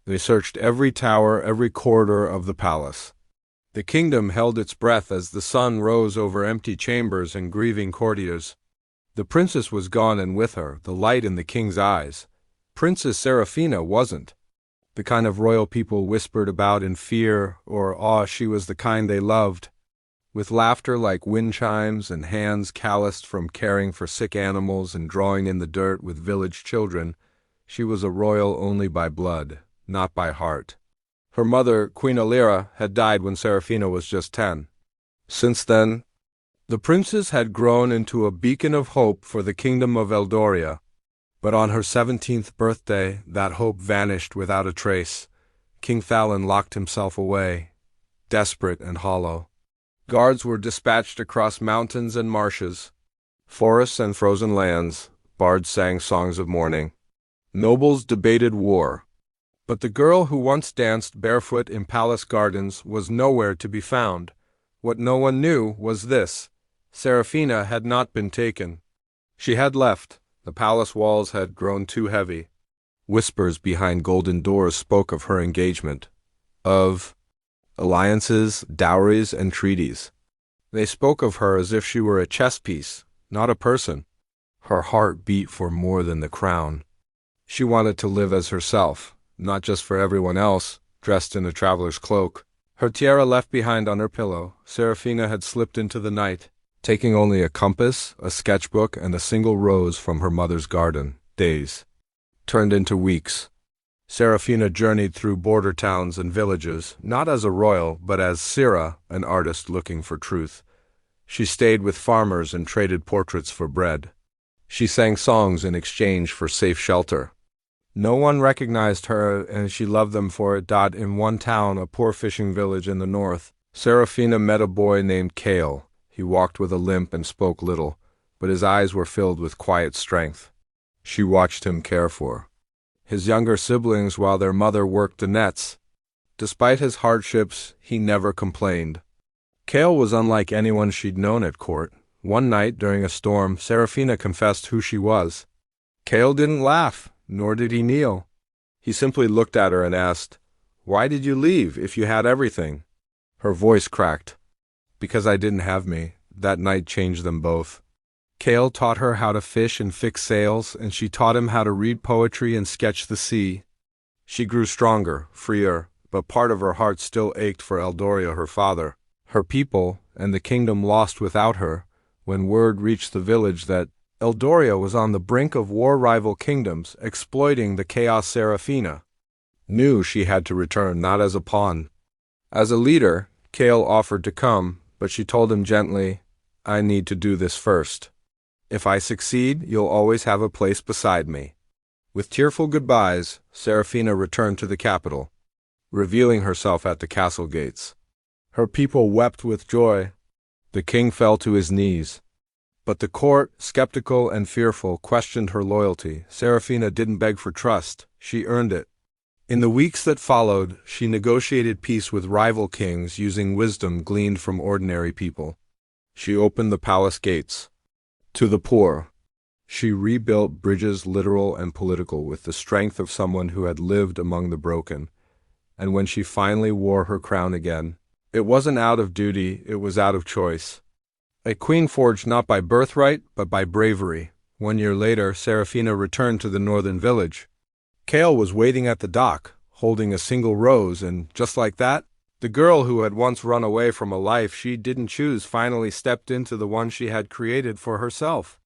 They searched every tower, every corridor of the palace. The kingdom held its breath as the sun rose over empty chambers and grieving courtiers. The princess was gone, and with her, the light in the king's eyes. Princess Seraphina wasn't the kind of royal people whispered about in fear or awe. She was the kind they loved. With laughter like wind chimes and hands calloused from caring for sick animals and drawing in the dirt with village children, she was a royal only by blood, not by heart. Her mother, Queen Alira, had died when Seraphina was just 10. Since then, the princess had grown into a beacon of hope for the kingdom of Eldoria. But on her 17th birthday, that hope vanished without a trace. King Thalin locked himself away, desperate and hollow. Guards were dispatched across mountains and marshes, forests and frozen lands. Bards sang songs of mourning. Nobles debated war. But the girl who once danced barefoot in palace gardens was nowhere to be found. What no one knew was this: Seraphina had not been taken. She had left. The palace walls had grown too heavy. Whispers behind golden doors spoke of her engagement, of alliances, dowries, and treaties. They spoke of her as if she were a chess piece, not a person. Her heart beat for more than the crown. She wanted to live as herself, not just for everyone else, dressed in a traveler's cloak. Her tiara left behind on her pillow, Seraphina had slipped into the night, taking only a compass, a sketchbook, and a single rose from her mother's garden. Days turned into weeks. Seraphina journeyed through border towns and villages, not as a royal, but as Sera, an artist looking for truth. She stayed with farmers and traded portraits for bread. She sang songs in exchange for safe shelter. No one recognized her, and she loved them for it. In one town, a poor fishing village in the north, Seraphina met a boy named Kale. He walked with a limp and spoke little, but his eyes were filled with quiet strength. She watched him care for his younger siblings while their mother worked the nets. Despite his hardships, he never complained. Kale was unlike anyone she'd known at court. One night, during a storm, Seraphina confessed who she was. Kale didn't laugh, nor did he kneel. He simply looked at her and asked, "Why did you leave if you had everything?" Her voice cracked. "Because I didn't have me." That night changed them both. Kale taught her how to fish and fix sails, and she taught him how to read poetry and sketch the sea. She grew stronger, freer, but part of her heart still ached for Eldoria, her father, her people, and the kingdom lost without her. When word reached the village that Eldoria was on the brink of war-rival kingdoms, exploiting the chaos, Seraphina knew she had to return, not as a pawn. As a leader, Kale offered to come, but she told him gently, "I need to do this first. If I succeed, you'll always have a place beside me." With tearful goodbyes, Seraphina returned to the capital, revealing herself at the castle gates. Her people wept with joy. The king fell to his knees. But the court, skeptical and fearful, questioned her loyalty. Seraphina didn't beg for trust, she earned it. In the weeks that followed, she negotiated peace with rival kings using wisdom gleaned from ordinary people. She opened the palace gates to the poor. She rebuilt bridges, literal and political, with the strength of someone who had lived among the broken. And when she finally wore her crown again, it wasn't out of duty, it was out of choice. A queen forged not by birthright, but by bravery. 1 year later, Seraphina returned to the northern village. Kale was waiting at the dock, holding a single rose, and just like that, the girl who had once run away from a life she didn't choose finally stepped into the one she had created for herself.